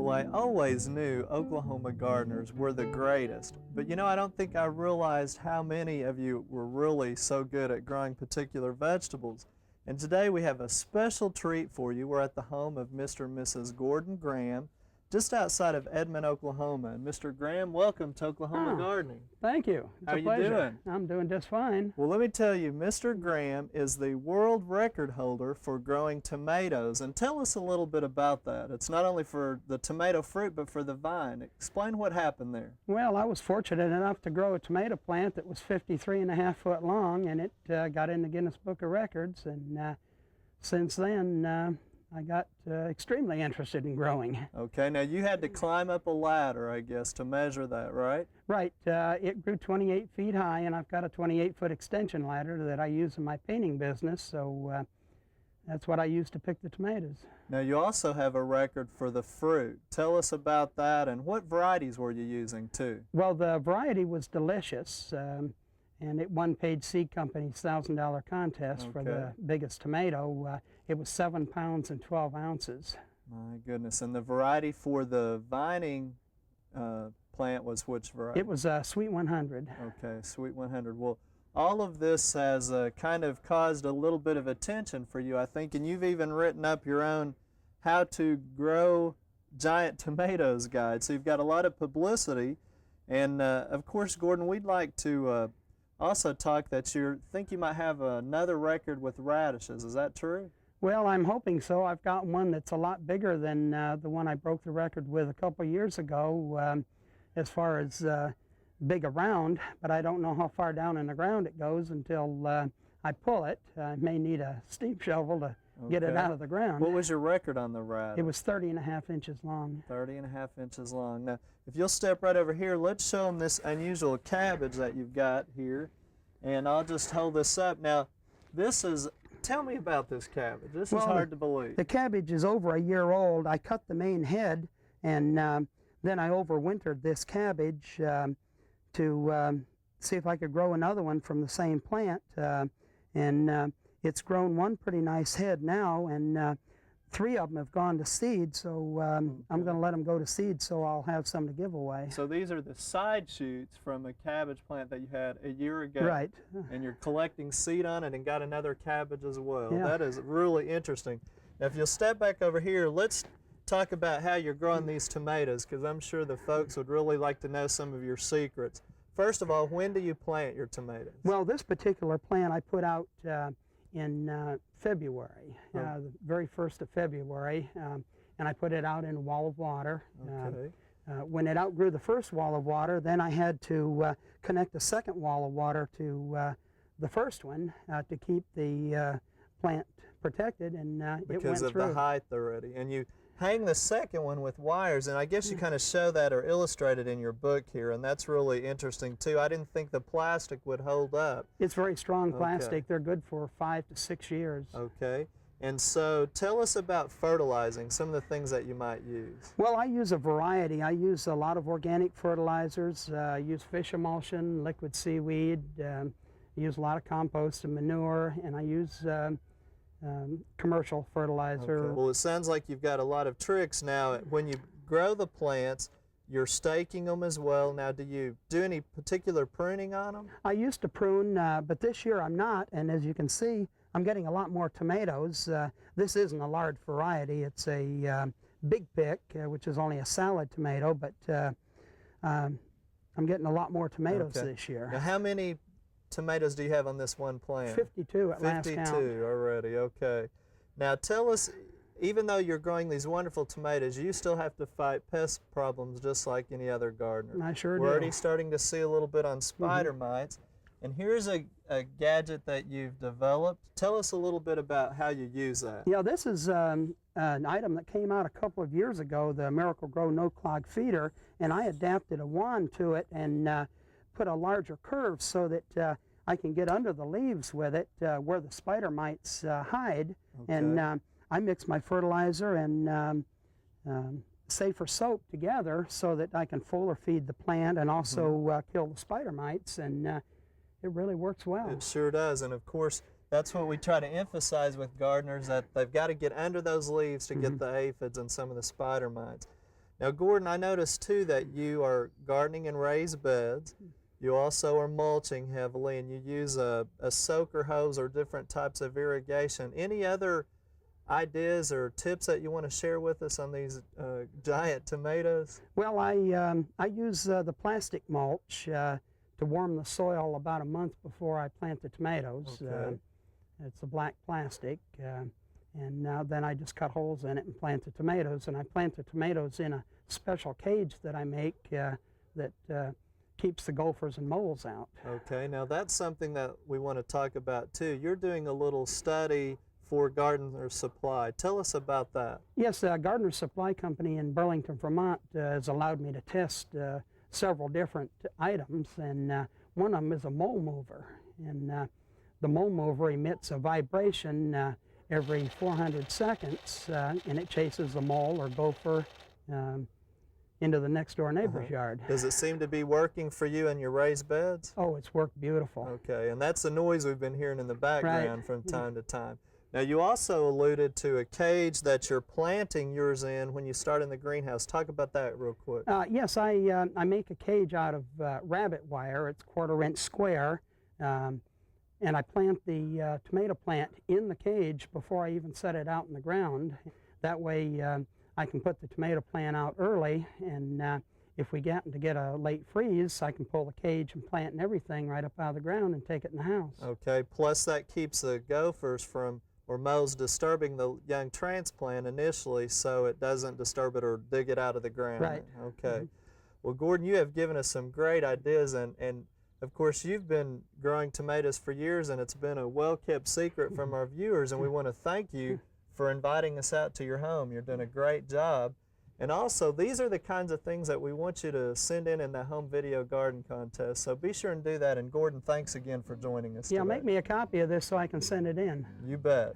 Well, I always knew Oklahoma gardeners were the greatest, but you know, I don't think I realized how many of you were really so good at growing particular vegetables. And today we have a special treat for you. We're at the home of Mr. and Mrs. Gordon Graham, just outside of Edmond, Oklahoma. And Mr. Graham, welcome to Oklahoma Gardening. Thank you. It's How a pleasure. you doing? I'm doing just fine. Well, let me tell you, Mr. Graham is the world record holder for growing tomatoes. And tell us a little bit about that. It's not only for the tomato fruit, but for the vine. Explain what happened there. Well, I was fortunate enough to grow a tomato plant that was 53.5 foot long, and it got in the Guinness Book of Records. And since then, I got extremely interested in growing. Okay, now you had to climb up a ladder, I guess, to measure that, right? Right. It grew 28 feet high, and I've got a 28-foot extension ladder that I use in my painting business, so that's what I use to pick the tomatoes. Now you also have a record for the fruit. Tell us about that, and what varieties were you using, too? Well, the variety was delicious, and it won Page Seed Company's $1,000 contest for the biggest tomato. It was 7 pounds and 12 ounces. My goodness. And the variety for the vining plant was which variety? It was Sweet 100. Okay, Sweet 100. Well, all of this has kind of caused a little bit of attention for you, I think, and you've even written up your own How to Grow Giant Tomatoes guide. So you've got a lot of publicity. And, of course, Gordon, we'd like to also talk that you think you might have another record with radishes. Is that true? Well, I'm hoping so. I've got one that's a lot bigger than the one I broke the record with a couple years ago as far as big around, but I don't know how far down in the ground it goes until I pull it. I may need a steam shovel to get it out of the ground. What was your record on the radish? It was 30.5 inches long. 30.5 inches long. Now, if you'll step right over here, let's show them this unusual cabbage that you've got here. And I'll just hold this up. Now, this is, tell me about this cabbage. This is hard to believe. The cabbage is over a year old. I cut the main head, and then I overwintered this cabbage to see if I could grow another one from the same plant. It's grown one pretty nice head now, and 3 of them have gone to seed, so I'm going to let them go to seed so I'll have some to give away. So these are the side shoots from a cabbage plant that you had a year ago. Right. And you're collecting seed on it and got another cabbage as well. Yeah. That is really interesting. Now, if you'll step back over here, let's talk about how you're growing these tomatoes, because I'm sure the folks would really like to know some of your secrets. First of all, when do you plant your tomatoes? Well, this particular plant I put out in February, the very 1st of February, and I put it out in a wall of water. Okay. When it outgrew the first wall of water, then I had to connect the second wall of water to the first one to keep the plant protected, and it went through. Because of the height already. And you hang the second one with wires, and I guess you kind of show that or illustrate it in your book here, and that's really interesting too. I didn't think the plastic would hold up. It's very strong plastic. They're good for 5 to 6 years. Okay. And so tell us about fertilizing, some of the things that you might use. Well, I use a variety. I use a lot of organic fertilizers. I use fish emulsion, liquid seaweed, I use a lot of compost and manure, and I use commercial fertilizer. Okay. Well, it sounds like you've got a lot of tricks now. When you grow the plants, you're staking them as well. Now, do you do any particular pruning on them? I used to prune, but this year I'm not, and as you can see, I'm getting a lot more tomatoes. This isn't a large variety. It's a big pick, which is only a salad tomato, but I'm getting a lot more tomatoes this year. Now, how many tomatoes do you have on this one plant? 52 at last count. 52 already, okay. Now tell us, even though you're growing these wonderful tomatoes, you still have to fight pest problems just like any other gardener. I sure do. We're already starting to see a little bit on spider mites. And here's a gadget that you've developed. Tell us a little bit about how you use that. Yeah, this is an item that came out a couple of years ago, the Miracle Grow No Clog Feeder, and I adapted a wand to it and put a larger curve so that I can get under the leaves with it where the spider mites hide. And I mix my fertilizer and safer soap together so that I can foliar feed the plant and also kill the spider mites, and it really works well. It sure does, and of course that's what we try to emphasize with gardeners, that they've got to get under those leaves to get the aphids and some of the spider mites. Now, Gordon, I noticed too that you are gardening in raised beds. You also are mulching heavily, and you use a soaker hose or different types of irrigation. Any other ideas or tips that you want to share with us on these giant tomatoes? Well, I use the plastic mulch to warm the soil about a month before I plant the tomatoes. Okay. It's a black plastic, and then I just cut holes in it and plant the tomatoes. And I plant the tomatoes in a special cage that I make that keeps the gophers and moles out. Okay, now that's something that we want to talk about too. You're doing a little study for Gardener Supply. Tell us about that. Yes, Gardener Supply Company in Burlington, Vermont has allowed me to test several different items, and one of them is a mole mover. And the mole mover emits a vibration every 400 seconds, and it chases the mole or gopher into the next door neighbor's yard. Does it seem to be working for you in your raised beds? Oh, it's worked beautiful. Okay, and that's the noise we've been hearing in the background from time to time. Now, you also alluded to a cage that you're planting yours in when you start in the greenhouse. Talk about that real quick. Yes, I make a cage out of rabbit wire. It's 1/4 inch square, and I plant the tomato plant in the cage before I even set it out in the ground. That way I can put the tomato plant out early, and if we get to get a late freeze, I can pull the cage and plant and everything right up out of the ground and take it in the house. Okay, plus that keeps the gophers from or moles disturbing the young transplant initially, so it doesn't disturb it or dig it out of the ground. Right. Okay. Well, Gordon, you have given us some great ideas, and of course you've been growing tomatoes for years, and it's been a well-kept secret from our viewers, and we want to thank you for inviting us out to your home. You're doing a great job. And also, these are the kinds of things that we want you to send in the home video garden contest. So be sure and do that. And Gordon, thanks again for joining us Yeah, today. make me a copy of this so I can send it in. You bet.